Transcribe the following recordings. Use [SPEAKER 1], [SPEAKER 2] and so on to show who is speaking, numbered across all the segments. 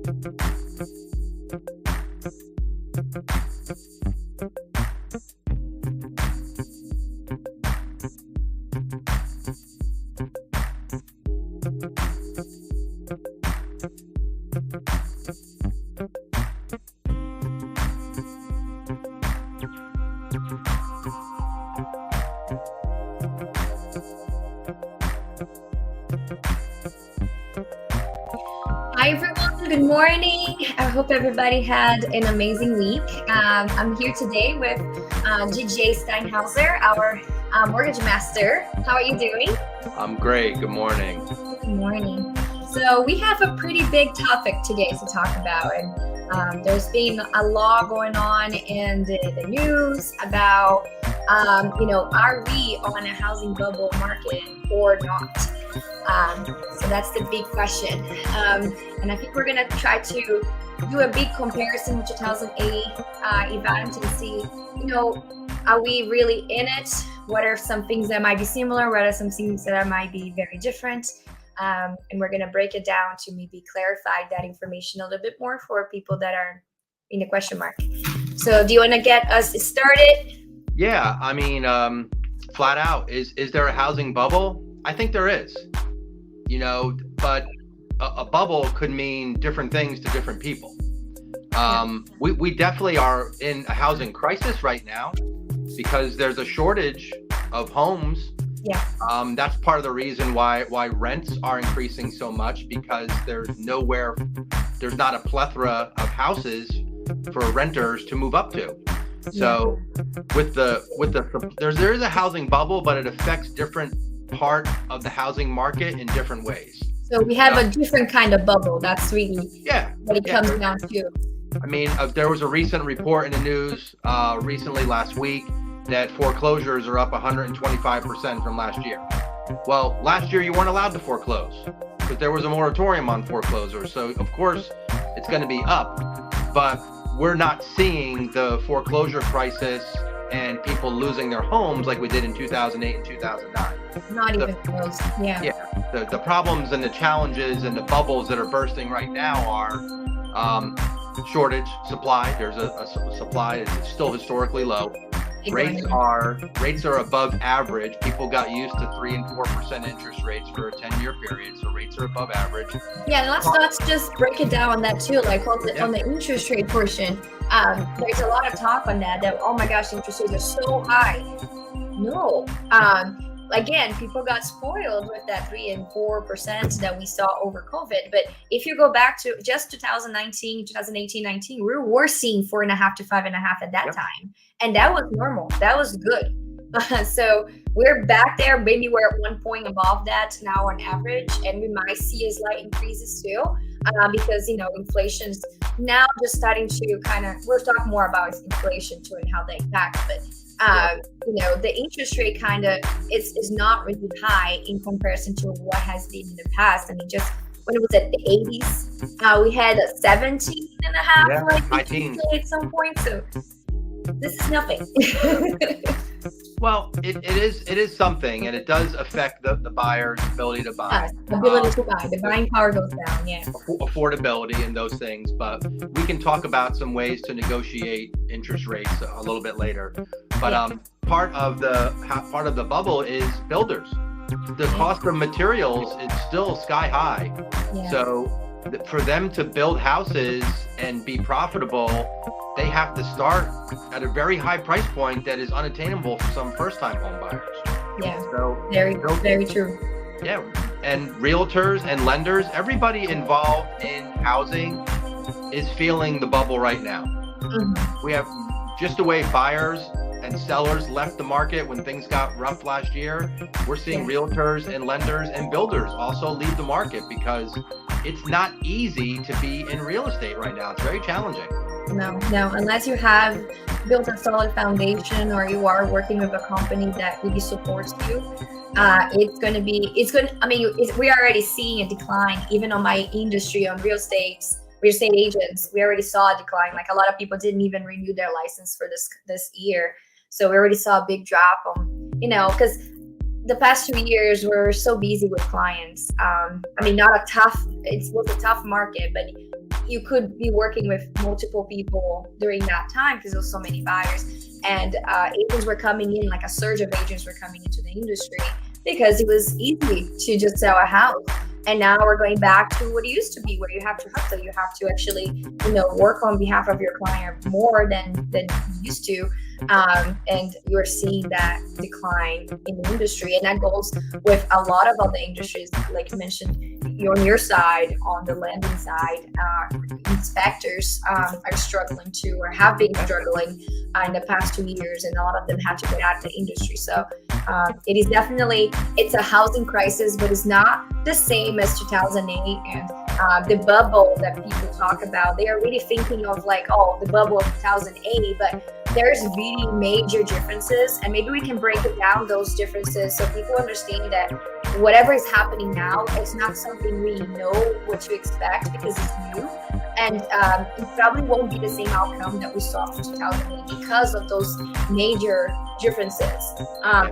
[SPEAKER 1] Hi everyone, good morning. I hope everybody had an amazing week. I'm here today with GJ Steinhauser, our mortgage master. How are you doing?
[SPEAKER 2] I'm great. Good morning.
[SPEAKER 1] Good morning. So we have a pretty big topic today to talk about, and there's been a lot going on in the news about, are we on a housing bubble market or not? So that's the big question. And I think we're going to try to do a big comparison with 2008 event and see, are we really in it? What are some things that might be similar? What are some things that might be very different? And we're going to break it down to maybe clarify that information a little bit more for people that are in the question mark. So do you want to get us started?
[SPEAKER 2] Yeah, I mean, flat out, is there a housing bubble? I think there is, but a bubble could mean different things to different people. We definitely are in a housing crisis right now because there's a shortage of homes.
[SPEAKER 1] Yeah.
[SPEAKER 2] That's part of the reason why rents are increasing so much, because there's not a plethora of houses for renters to move up to. So there is a housing bubble, but it affects different part of the housing market in different ways.
[SPEAKER 1] So we have a different kind of bubble. That's really what it comes down to.
[SPEAKER 2] I mean, there was a recent report in the news recently last week that foreclosures are up 125% from last year. Well, last year you weren't allowed to foreclose because there was a moratorium on foreclosures. So of course it's going to be up, but we're not seeing the foreclosure crisis and people losing their homes like we did in 2008 and 2009.
[SPEAKER 1] Not even close. Yeah.
[SPEAKER 2] Yeah. The problems and the challenges and the bubbles that are bursting right now are shortage, supply. There's a supply that's still historically low. Rates are above average. People got used to 3% and 4% interest rates for a 10-year period, so rates are above average.
[SPEAKER 1] Yeah, let's just break it down on that too. Like on the interest rate portion, there's a lot of talk on that oh my gosh, interest rates are so high. No, again, people got spoiled with that 3% and 4% that we saw over COVID. But if you go back to just 2018, 19, we were seeing 4.5 to 5.5 at that time. And that was normal. That was good. So we're back there. Maybe we're at one point above that now on average. And we might see a slight increases too, because, inflation's now just starting to we'll talk more about inflation too and how that impacts. But the interest rate is not really high in comparison to what has been in the past. I mean, just when it was at the 80s, we had a 17.5
[SPEAKER 2] high teens
[SPEAKER 1] at some point. So this is nothing.
[SPEAKER 2] Well, it is something, and it does affect the buyer's ability to buy.
[SPEAKER 1] Ability to buy. The buying power goes down,
[SPEAKER 2] affordability and those things, but we can talk about some ways to negotiate interest rates a little bit later. But part of the bubble is builders. The cost of materials is still sky high. Yeah. So for them to build houses and be profitable, they have to start at a very high price point that is unattainable for some first-time home buyers.
[SPEAKER 1] Yeah, so very true.
[SPEAKER 2] Yeah, and realtors and lenders, everybody involved in housing is feeling the bubble right now. Mm-hmm. We have just the way buyers and sellers left the market when things got rough last year. We're seeing realtors and lenders and builders also leave the market because it's not easy to be in real estate right now. It's very challenging.
[SPEAKER 1] No, unless you have built a solid foundation or you are working with a company that really supports you, we're already seeing a decline, even on my industry, on real estate agents. We already saw a decline. Like a lot of people didn't even renew their license for this year. So we already saw a big drop on, because the past 2 years we're so busy with clients. It was a tough market, but you could be working with multiple people during that time because there's so many buyers, and agents were coming in, like a surge of agents were coming into the industry because it was easy to just sell a house. And now we're going back to what it used to be, where you have to hustle. You have to actually, work on behalf of your client more than you used to. And you're seeing that decline in the industry. And that goes with a lot of other industries, like you mentioned, you're on your side, on the lending side, inspectors are struggling too, or have been struggling in the past 2 years, and a lot of them had to get out of the industry. So it is definitely, it's a housing crisis, but it's not the same as 2008 and the bubble that people talk about. They are really thinking of like, oh, the bubble of 2008, but there's really major differences, and maybe we can break it down, those differences, so people understand that whatever is happening now, it's not something we know what to expect because it's new, and it probably won't be the same outcome that we saw for 2008 because of those major differences.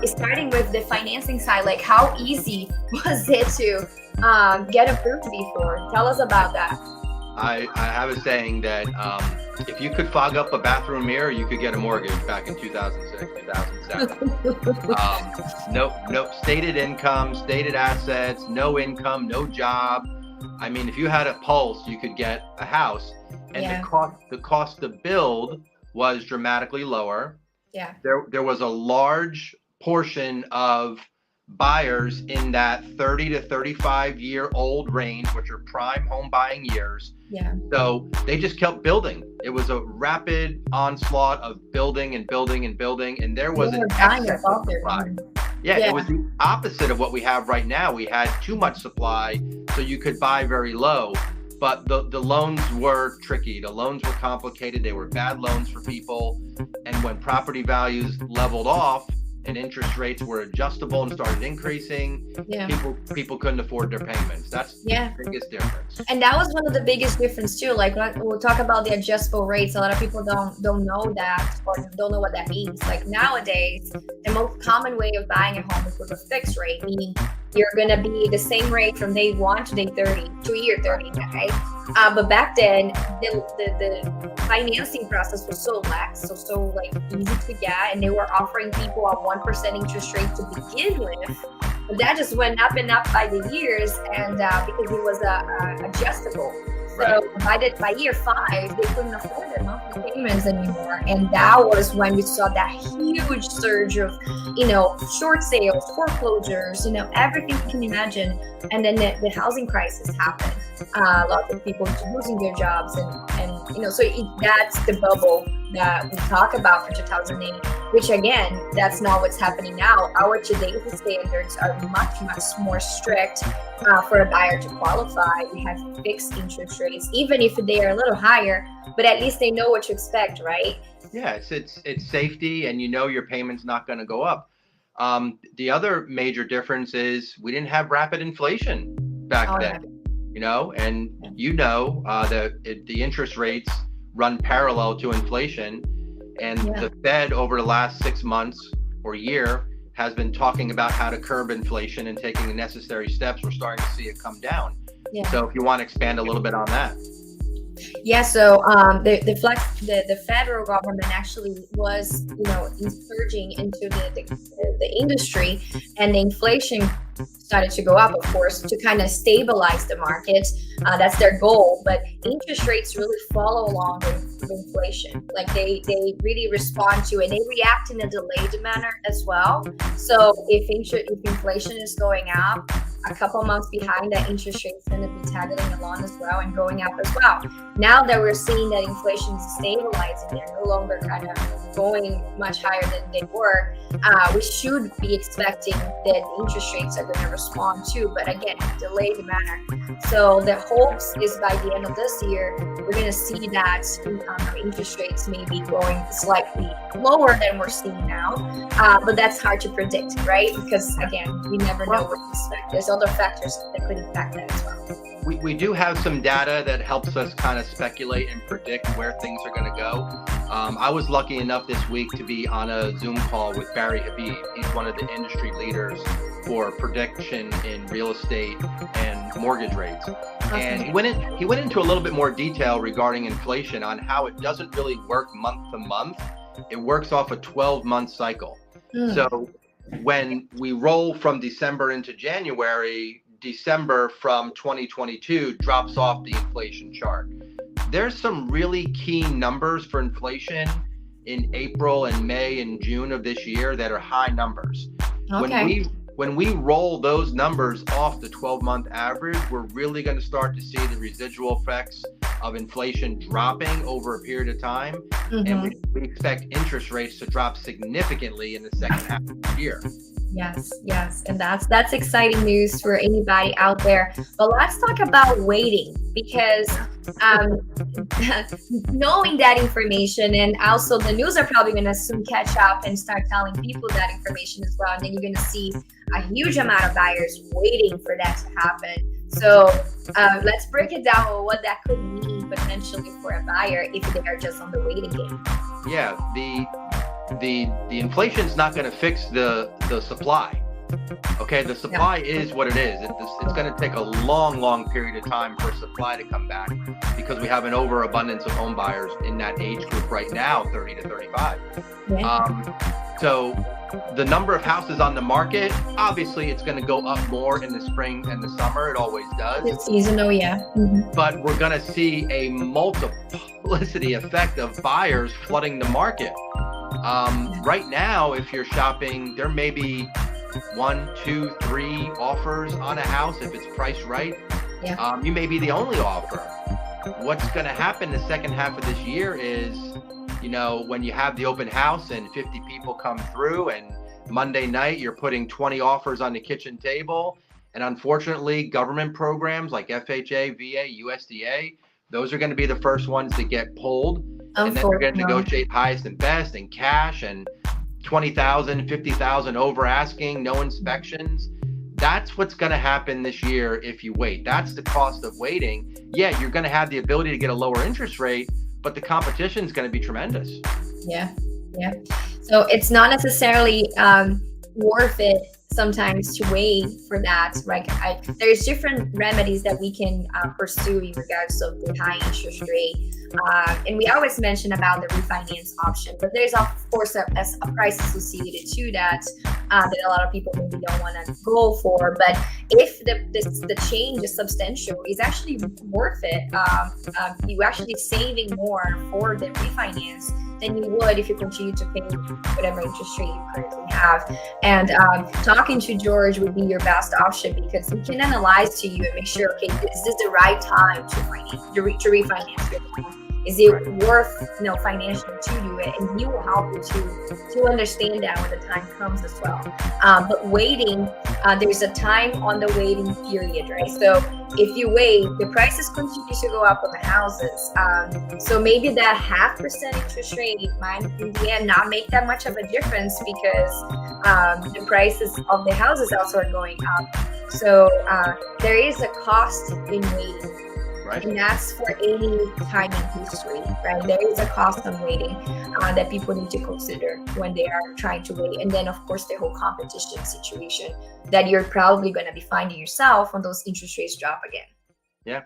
[SPEAKER 1] Starting with the financing side, like how easy was it to get approved before? Tell us about that.
[SPEAKER 2] I have a saying that if you could fog up a bathroom mirror, you could get a mortgage back in 2006, 2007. No stated income, stated assets, no income, no job. I mean, if you had a pulse, you could get a house, and the cost to build was dramatically lower.
[SPEAKER 1] Yeah.
[SPEAKER 2] There was a large portion of buyers in that 30 to 35 year old range, which are prime home buying years.
[SPEAKER 1] Yeah.
[SPEAKER 2] So they just kept building. It was a rapid onslaught of building and building and building, and there was an excess of supply. Yeah, it was the opposite of what we have right now. We had too much supply, so you could buy very low, but the loans were tricky. The loans were complicated. They were bad loans for people, and when property values leveled off and interest rates were adjustable and started increasing, people couldn't afford their payments. That's the biggest difference.
[SPEAKER 1] And that was one of the biggest difference too. Like we'll talk about the adjustable rates. A lot of people don't know that, or don't know what that means. Like nowadays, the most common way of buying a home is with a fixed rate, meaning you're gonna be the same rate from day 1 to day 30, to year 30, right? But back then, the financing process was so lax, so like easy to get, and they were offering people a 1% interest rate to begin with. But that just went up and up by the years, and because it was adjustable. So by year 5, they couldn't afford their monthly payments anymore, and that was when we saw that huge surge of, short sales, foreclosures, everything you can imagine. And then the housing crisis happened. Lots of people losing their jobs, and so that's the bubble that we talk about for 2008. Which again, that's not what's happening now. Our today's standards are much, much more strict for a buyer to qualify. We have fixed interest rates, even if they are a little higher, but at least they know what to expect, right?
[SPEAKER 2] Yeah, it's safety, and your payment's not going to go up. The other major difference is we didn't have rapid inflation back then, and the interest rates run parallel to inflation. And the Fed over the last 6 months or year has been talking about how to curb inflation and taking the necessary steps. We're starting to see it come down. Yeah. So if you want to expand a little bit on that.
[SPEAKER 1] Yeah, so the federal government actually was, insurging into the industry, and the inflation started to go up, of course, to kind of stabilize the market. That's their goal, but interest rates really follow along with inflation. Like they really respond to it. They react in a delayed manner as well. So if inflation is going up, a couple months behind, that interest rate is going to be tagging along as well and going up as well. Now that we're seeing that inflation is stabilizing, they're no longer kind of going much higher than they were, we should be expecting that interest rates are going to respond too, but again, in a delayed manner. So the hopes is by the end of this year, we're going to see that interest rates may be going slightly lower than we're seeing now, but that's hard to predict, right? Because again, we never know what to expect. There's other factors that could impact that as well.
[SPEAKER 2] we do have some data that helps us kind of speculate and predict where things are going to go. I was lucky enough this week to be on a Zoom call with Barry Habib. He's one of the industry leaders for prediction in real estate and mortgage rates. And he went into a little bit more detail regarding inflation on how it doesn't really work month to month. It works off a 12-month cycle. So when we roll from December into January, December from 2022 drops off the inflation chart. There's some really key numbers for inflation in April and May and June of this year that are high numbers.
[SPEAKER 1] Okay.
[SPEAKER 2] When we roll those numbers off the 12-month average, we're really going to start to see the residual effects of inflation dropping over a period of time. And we expect interest rates to drop significantly in the second half of the year.
[SPEAKER 1] Yes, and that's exciting news for anybody out there. But let's talk about waiting, because knowing that information, and also the news are probably going to soon catch up and start telling people that information as well, and then you're going to see a huge amount of buyers waiting for that to happen. So let's break it down on what that could mean potentially for a buyer if they are just on the waiting game.
[SPEAKER 2] Yeah, the inflation is not going to fix the supply. Okay, the supply is what it is. It's going to take a long period of time for supply to come back, because we have an overabundance of home buyers in that age group right now, 30 to 35. So the number of houses on the market, obviously it's going to go up more in the spring and the summer. It always does.
[SPEAKER 1] It's seasonal,
[SPEAKER 2] But we're going to see a multiplicity effect of buyers flooding the market. Right now, if you're shopping, there may be 1, 2, 3 offers on a house if it's priced right. You may be the only offer. What's going to happen the second half of this year is, when you have the open house and 50 people come through, and Monday night you're putting 20 offers on the kitchen table, and unfortunately government programs like FHA, VA, USDA, those are going to be the first ones to get pulled. And then they're going to negotiate highest and best and cash, and 20,000, 50,000 over asking, no inspections. That's what's going to happen this year if you wait. That's the cost of waiting. Yeah, you're going to have the ability to get a lower interest rate, but the competition is going to be tremendous.
[SPEAKER 1] Yeah. So it's not necessarily worth it sometimes to wait for that, right? There's different remedies that we can pursue in regards of the high interest rate. And we always mention about the refinance option, but there's of course a price associated to that that a lot of people maybe don't want to go for. But if the change is substantial, it's actually worth it. You actually saving more for the refinance than you would if you continue to pay whatever interest rate you currently have. And talking to George would be your best option, because he can analyze to you and make sure, okay, is this the right time to refinance your home? Is it worth financially to do it? And he will help you to understand that when the time comes as well. But waiting, there's a time on the waiting period, right? So if you wait, the prices continue to go up on the houses. So maybe that 0.5% interest rate might in the end not make that much of a difference, because the prices of the houses also are going up. So there is a cost in waiting.
[SPEAKER 2] Right.
[SPEAKER 1] And that's for any time in history, right? There is a cost of waiting that people need to consider when they are trying to wait. And then, of course, the whole competition situation that you're probably going to be finding yourself when those interest rates drop again.
[SPEAKER 2] Yeah.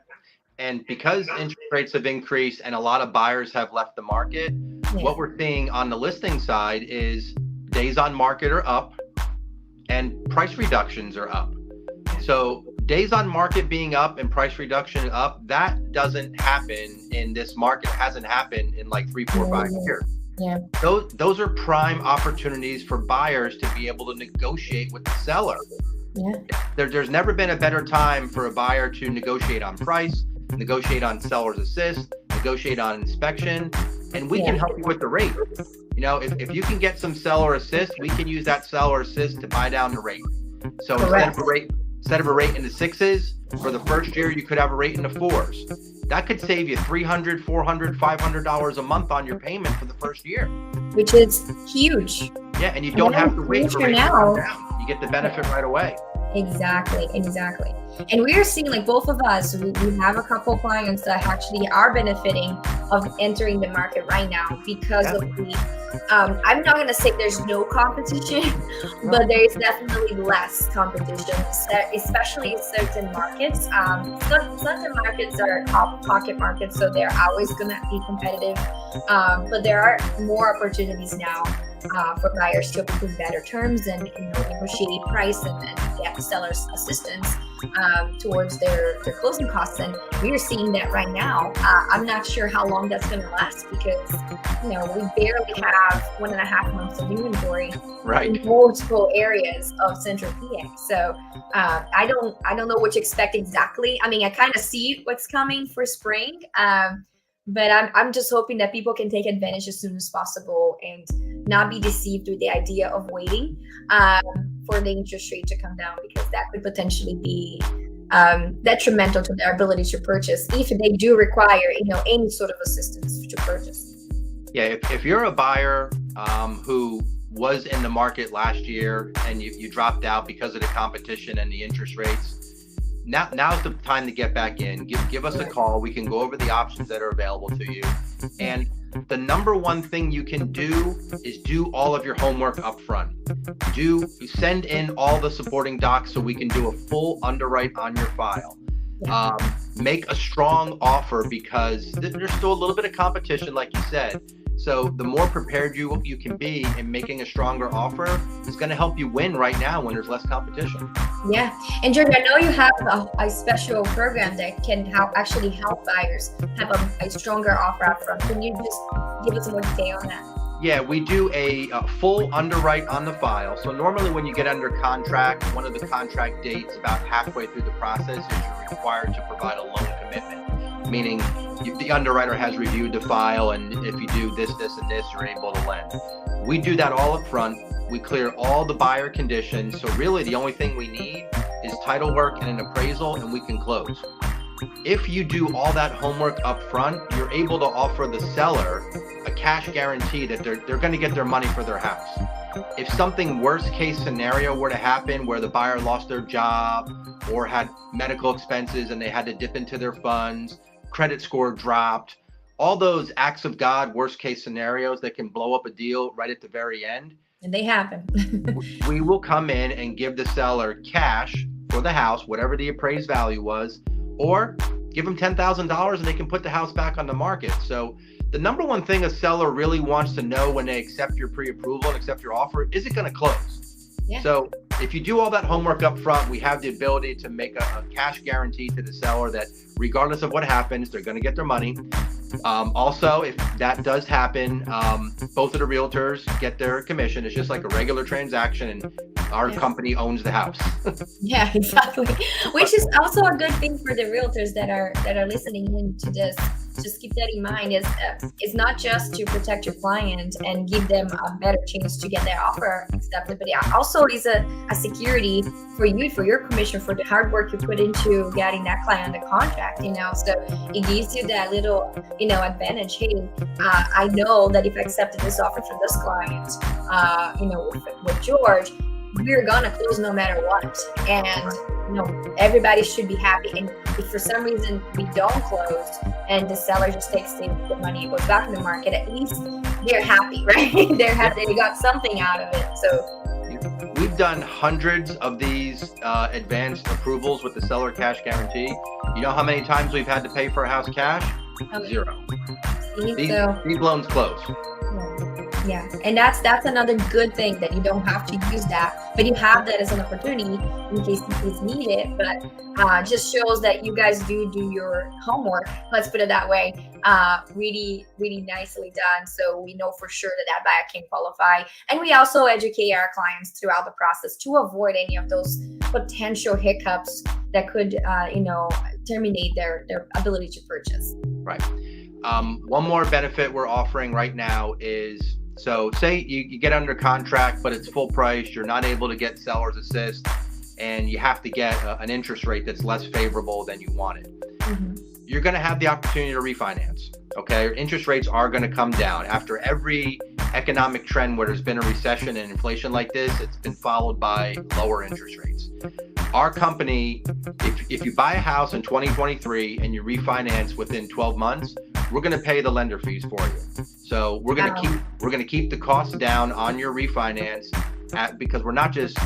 [SPEAKER 2] And because interest rates have increased and a lot of buyers have left the market, what we're seeing on the listing side is days on market are up and price reductions are up. So days on market being up and price reduction up, that doesn't happen in this market. It hasn't happened in like 3, 4, 5 years.
[SPEAKER 1] Yeah.
[SPEAKER 2] Those are prime opportunities for buyers to be able to negotiate with the seller.
[SPEAKER 1] Yeah.
[SPEAKER 2] There's never been a better time for a buyer to negotiate on price, negotiate on seller's assist, negotiate on inspection, and we can help you with the rate. If you can get some seller assist, we can use that seller assist to buy down the rate. So instead of a rate in the 6s, for the first year, you could have a rate in the 4s. That could save you $300, $400, $500 a month on your payment for the first year.
[SPEAKER 1] Which is huge.
[SPEAKER 2] Yeah, and you don't have to wait for rates to come down. You get the benefit right away.
[SPEAKER 1] Exactly, exactly. And we are seeing like both of us, we have a couple clients that actually are benefiting of entering the market right now because
[SPEAKER 2] Yeah.
[SPEAKER 1] of the, I'm not going to say there's no competition,
[SPEAKER 2] No.
[SPEAKER 1] but there is definitely less competition, especially in certain markets. Certain markets are top pocket markets, so they're always going to be competitive. But there are more opportunities now for buyers to approve better terms and negotiate price and get sellers assistance towards their closing costs. And we're seeing that right now. I'm not sure how long that's going to last because we barely have 1.5 months of inventory
[SPEAKER 2] Right.
[SPEAKER 1] in multiple areas of Central PA. So I don't know what to expect exactly. I mean, I kind of see what's coming for spring. But I'm just hoping that people can take advantage as soon as possible and not be deceived with the idea of waiting for the interest rate to come down, because that could potentially be detrimental to their ability to purchase if they do require any sort of assistance to purchase.
[SPEAKER 2] Yeah, if you're a buyer who was in the market last year and you dropped out because of the competition and the interest rates, now's the time to get back in. Give us a call. We can go over the options that are available to you. And the number one thing you can do is do all of your homework up front. Send in all the supporting docs so we can do a full underwrite on your file. Make a strong offer because there's still a little bit of competition, like you said. So the more prepared you can be in making a stronger offer is going to help you win right now when there's less competition.
[SPEAKER 1] Yeah. And George, I know you have a special program that can actually help buyers have a stronger offer up front. Can you just give us more detail on that?
[SPEAKER 2] Yeah, we do a full underwrite on the file. So normally when you get under contract, one of the contract dates about halfway through the process is you're required to provide a loan commitment, meaning the underwriter has reviewed the file, and if you do this, this, and this, you're able to lend. We do that all up front. We clear all the buyer conditions. So really the only thing we need is title work and an appraisal, and we can close. If you do all that homework up front, you're able to offer the seller a cash guarantee that they're going to get their money for their house. If something worst case scenario were to happen where the buyer lost their job or had medical expenses and they had to dip into their funds, credit score dropped, all those acts of God, worst case scenarios that can blow up a deal right at the very end.
[SPEAKER 1] And they happen.
[SPEAKER 2] We will come in and give the seller cash for the house, whatever the appraised value was, or give them $10,000 and they can put the house back on the market. So the number one thing a seller really wants to know when they accept your pre-approval and accept your offer, is it going to close?
[SPEAKER 1] Yeah.
[SPEAKER 2] So if you do all that homework up front, we have the ability to make a cash guarantee to the seller that regardless of what happens, they're going to get their money. Also, if that does happen, both of the realtors get their commission. It's just like a regular transaction, and our company owns the house.
[SPEAKER 1] Yeah, exactly. Which is also a good thing for the realtors that are listening in to this. Just keep that in mind. It's not just to protect your client and give them a better chance to get their offer accepted, but it also is a security for you, for your commission, for the hard work you put into getting that client under contract. So it gives you that little advantage. Hey, I know that if I accepted this offer from this client, with George, we're gonna close no matter what, and everybody should be happy. And if for some reason we don't close and the seller just takes the money and goes back in the market, at least they're happy, right? They're happy. They got something out of it. So
[SPEAKER 2] we've done hundreds of these advanced approvals with the seller cash guarantee. You know how many times we've had to pay for a house cash? Zero. These loans close.
[SPEAKER 1] Yeah, and that's another good thing, that you don't have to use that, but you have that as an opportunity in case it's needed. But just shows that you guys do your homework. Let's put it that way. Really, really nicely done. So we know for sure that buyer can qualify, and we also educate our clients throughout the process to avoid any of those potential hiccups that could, terminate their ability to purchase.
[SPEAKER 2] Right. One more benefit we're offering right now is, so say you get under contract, but it's full price, you're not able to get seller's assist, and you have to get an interest rate that's less favorable than you wanted. Mm-hmm. You're going to have the opportunity to refinance. Okay. Interest rates are going to come down. After every economic trend where there's been a recession and inflation like this, it's been followed by lower interest rates. our company, if you buy a house in 2023 and you refinance within 12 months, we're going to pay the lender fees for you. So we're going to keep the costs down on your refinance because we're not just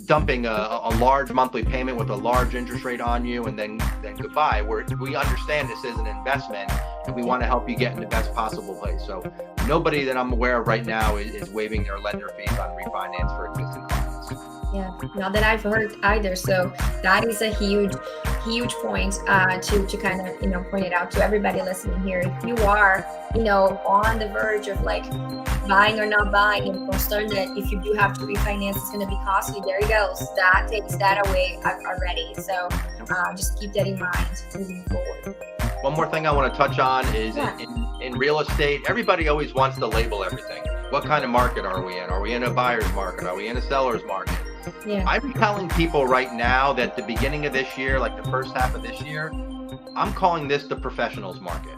[SPEAKER 2] dumping a large monthly payment with a large interest rate on you and then goodbye. We understand this is an investment and we want to help you get in the best possible place. So nobody that I'm aware of right now is waiving their lender fees on refinance for existing clients.
[SPEAKER 1] Yeah, not that I've heard either. So that is a huge point to kind of, point it out to everybody listening here. If you are, on the verge of like buying or not buying and concerned that if you do have to refinance, it's going to be costly, there you go. So that takes that away already. So just keep that in mind moving forward.
[SPEAKER 2] One more thing I want to touch on is in real estate, everybody always wants to label everything. What kind of market are we in? Are we in a buyer's market? Are we in a seller's market?
[SPEAKER 1] Yeah.
[SPEAKER 2] I'm telling people right now that the beginning of this year, like the first half of this year, I'm calling this the professionals market,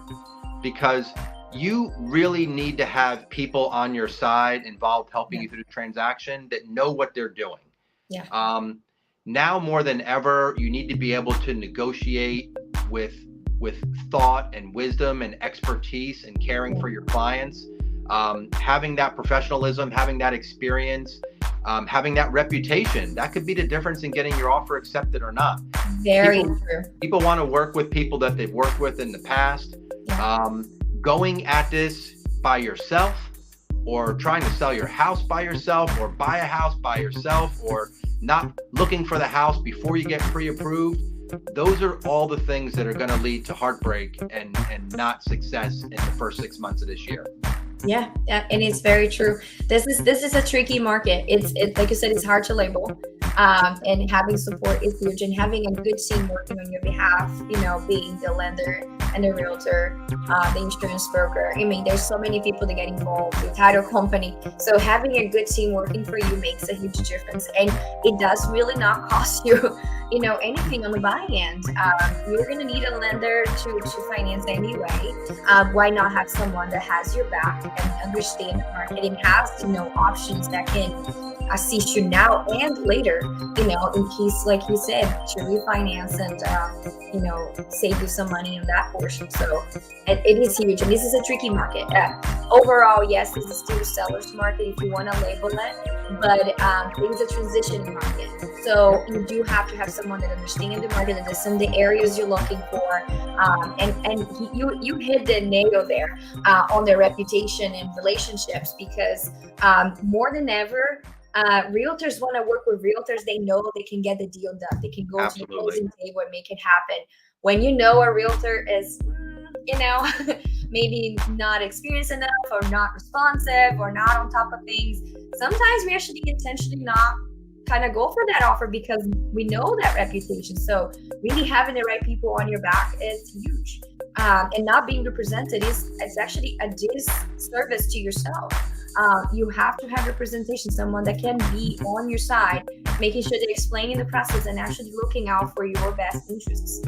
[SPEAKER 2] because you really need to have people on your side involved helping you through the transaction that know what they're doing.
[SPEAKER 1] Yeah.
[SPEAKER 2] Now more than ever, you need to be able to negotiate with thought and wisdom and expertise and caring for your clients. Having that professionalism, having that experience, having that reputation, that could be the difference in getting your offer accepted or not.
[SPEAKER 1] Very true.
[SPEAKER 2] People want to work with people that they've worked with in the past. Going at this by yourself, or trying to sell your house by yourself, or buy a house by yourself, or not looking for the house before you get pre-approved, those are all the things that are going to lead to heartbreak and not success in the first 6 months of this year.
[SPEAKER 1] Yeah, and it's very true. This is a tricky market. It's like you said, it's hard to label. And having support is huge, and having a good team working on your behalf, being the lender and the realtor, the insurance broker. I mean, there's so many people that get involved, the title company. So having a good team working for you makes a huge difference. And it does really not cost you, anything on the buying end. You're going to need a lender to finance anyway. Why not have someone that has your back and understand the market and has, options that can assist you now and later, in case, like you said, to refinance and, save you some money on that portion. So it is huge. And this is a tricky market. Overall, yes, this is still a seller's market if you want to label it, but it is a transition market. So you do have to have someone that understands the market, that is in the areas you're looking for. And you hit the nail there on their reputation and relationships, because more than ever, realtors want to work with realtors they know they can get the deal done. They can go to the closing table and make it happen. When a realtor is, maybe not experienced enough, or not responsive, or not on top of things, sometimes we actually intentionally not kind of go for that offer because we know that reputation. So really having the right people on your back is huge. And not being represented it's actually a disservice to yourself. You have to have representation, someone that can be on your side, making sure they're explaining the process and actually looking out for your best interests.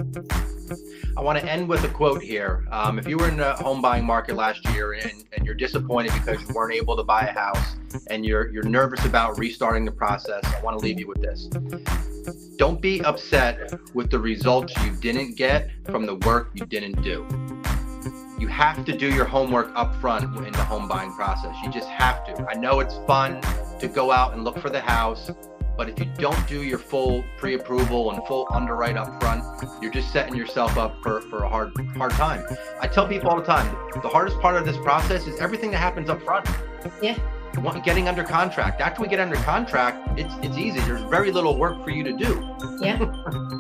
[SPEAKER 2] I want to end with a quote here. If you were in the home buying market last year and you're disappointed because you weren't able to buy a house and you're nervous about restarting the process, I want to leave you with this. Don't be upset with the results you didn't get from the work you didn't do. You have to do your homework up front in the home buying process. You just have to. I know it's fun to go out and look for the house, but if you don't do your full pre-approval and full underwrite up front, you're just setting yourself up for a hard time. I tell people all the time, the hardest part of this process is everything that happens up front.
[SPEAKER 1] Yeah.
[SPEAKER 2] Getting under contract. After we get under contract, it's easy. There's very little work for you to do.
[SPEAKER 1] Yeah,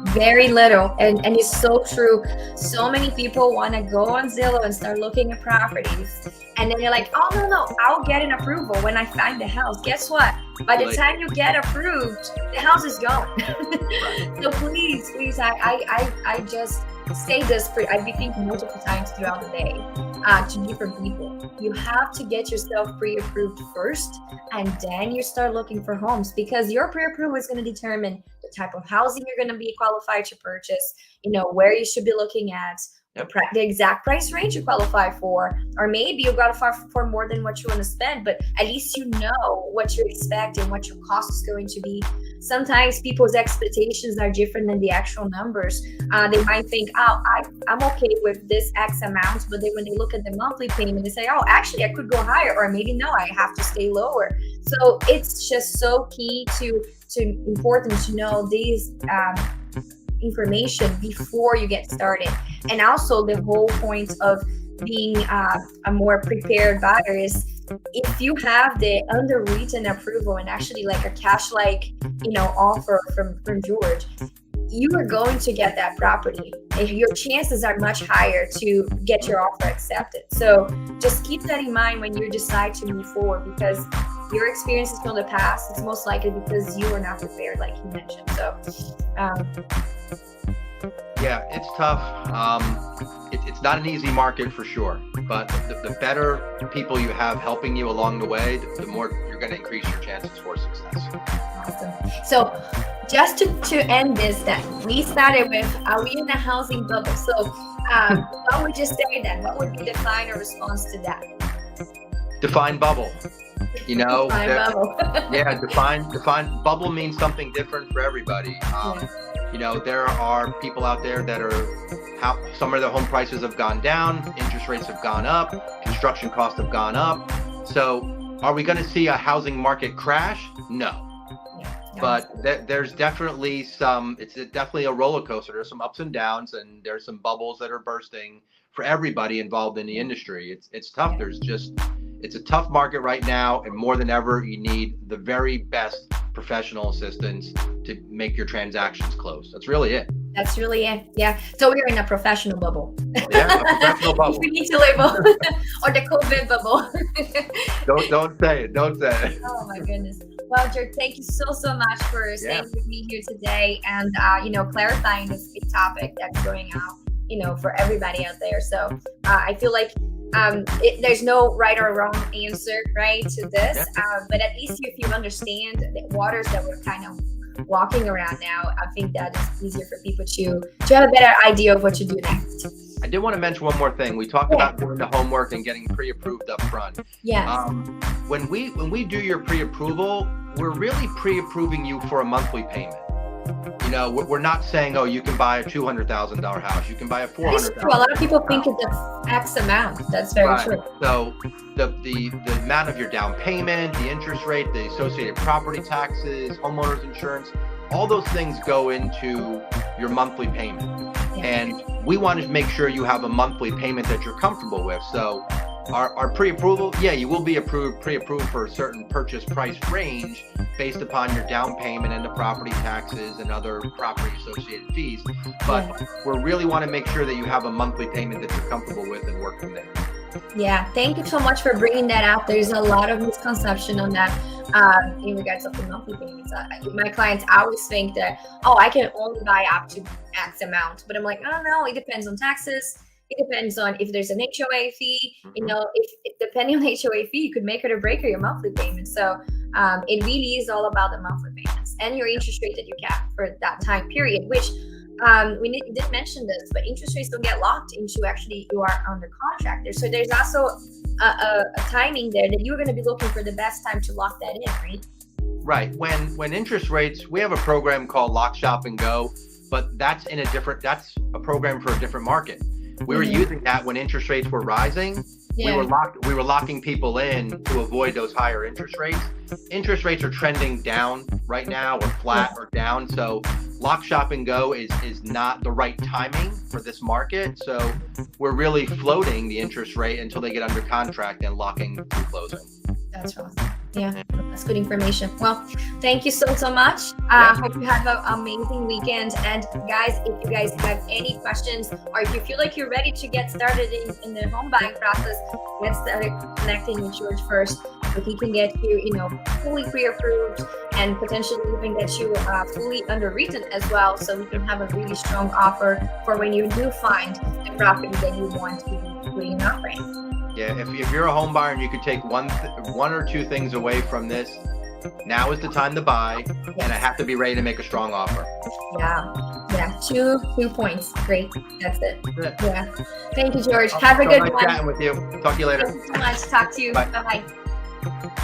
[SPEAKER 1] very little. And it's so true. So many people want to go on Zillow and start looking at properties. And then you're like, oh, no, I'll get an approval when I find the house. Guess what? By the time you get approved, the house is gone. So please, I just say this, I be thinking multiple times throughout the day to different people. You have to get yourself pre-approved first, and then you start looking for homes, because your pre-approval is going to determine the type of housing you're going to be qualified to purchase, where you should be looking at, the exact price range you qualify for, or maybe you qualify for more than what you want to spend, but at least you know what you're expecting, what your cost is going to be. Sometimes people's expectations are different than the actual numbers. They might think, oh, I'm okay with this X amount, but then when they look at the monthly payment, they say, oh, actually I could go higher, or maybe no, I have to stay lower. So it's just so key to important to know these information before you get started. And also the whole point of being a more prepared buyer is if you have the underwritten approval and actually like a cash offer from George, you are going to get that property. Your chances are much higher to get your offer accepted. So just keep that in mind when you decide to move forward, because your experiences from the past, it's most likely because you were not prepared, like you mentioned. So
[SPEAKER 2] yeah, it's tough. It's not an easy market for sure, but the better people you have helping you along the way, the more you're going to increase your chances for success.
[SPEAKER 1] Awesome. So just to end this, then we started with, are we in a housing bubble? So what would you say then? What would be the final response to that?
[SPEAKER 2] Define bubble.
[SPEAKER 1] Define bubble.
[SPEAKER 2] Yeah, define bubble means something different for everybody. There are people out there that some of their home prices have gone down, interest rates have gone up, construction costs have gone up. So are we going to see a housing market crash? No. But there's definitely it's definitely a roller coaster. There's some ups and downs, and there's some bubbles that are bursting for everybody involved in the industry. It's tough. It's a tough market right now, and more than ever, you need the very best professional assistance to make your transactions close. That's really it.
[SPEAKER 1] That's really it. Yeah. So we're in a professional bubble.
[SPEAKER 2] Yeah, a professional bubble.
[SPEAKER 1] We need to label or the COVID bubble.
[SPEAKER 2] Don't say it. Don't say it.
[SPEAKER 1] Oh my goodness. Well, George, thank you so much for staying with me here today and clarifying this big topic that's going out, for everybody out there. So I feel like there's no right or wrong answer, right, to this. But at least if you understand the waters that we're kind of walking around now, I think that is easier for people to have a better idea of what to do next.
[SPEAKER 2] I did want to mention one more thing. We talked about doing the homework and getting pre-approved up front.
[SPEAKER 1] Yes.
[SPEAKER 2] When we do your pre-approval, we're really pre-approving you for a monthly payment. We're not saying, oh, you can buy a $200,000 house. You can buy a $400,000.
[SPEAKER 1] A lot of people think it's X amount. That's very true.
[SPEAKER 2] So the amount of your down payment, the interest rate, the associated property taxes, homeowners insurance, all those things go into your monthly payment. Yeah. And we want to make sure you have a monthly payment that you're comfortable with. So our pre-approval, you will be pre-approved for a certain purchase price range based upon your down payment and the property taxes and other property associated fees. But we really want to make sure that you have a monthly payment that you're comfortable with and work from there.
[SPEAKER 1] Yeah, thank you so much for bringing that up. There's a lot of misconception on that in regards to the monthly payments. My clients always think that, I can only buy up to X amount. But I'm like, no, it depends on taxes. It depends on if there's an HOA fee, if depending on the HOA fee, you could make it or break your monthly payment. So it really is all about the monthly payments and your interest rate that you cap for that time period, which we did mention this, but interest rates don't get locked into actually you are under contract there. So there's also a timing there that you're going to be looking for the best time to lock that in, right?
[SPEAKER 2] Right. When interest rates, we have a program called Lock, Shop, and Go, but that's a program for a different market. We were using that when interest rates were rising. Yeah. We were locking people in to avoid those higher interest rates. Interest rates are trending down right now, or flat or down. So Lock, Shop, and Go is not the right timing for this market. So we're really floating the interest rate until they get under contract and locking through closing.
[SPEAKER 1] That's awesome. Yeah, that's good information. Well, thank you so much. Hope you have an amazing weekend. And guys, if you guys have any questions, or if you feel like you're ready to get started in the home buying process, get started connecting with George first, so he can get you, fully pre-approved and potentially even get you fully underwritten as well, so we can have a really strong offer for when you do find the property that you want to be putting an offer in.
[SPEAKER 2] Yeah, if you're a home buyer and you could take one or two things away from this, now is the time to buy, and I have to be ready to make a strong offer.
[SPEAKER 1] Yeah. Two points. Great. That's it.
[SPEAKER 2] Yeah.
[SPEAKER 1] Yeah. Thank you, George. Have a
[SPEAKER 2] So
[SPEAKER 1] good
[SPEAKER 2] nice
[SPEAKER 1] one.
[SPEAKER 2] chatting with you. Talk to you later.
[SPEAKER 1] Thank you so much. Talk to you.
[SPEAKER 2] Bye.
[SPEAKER 1] Bye-bye.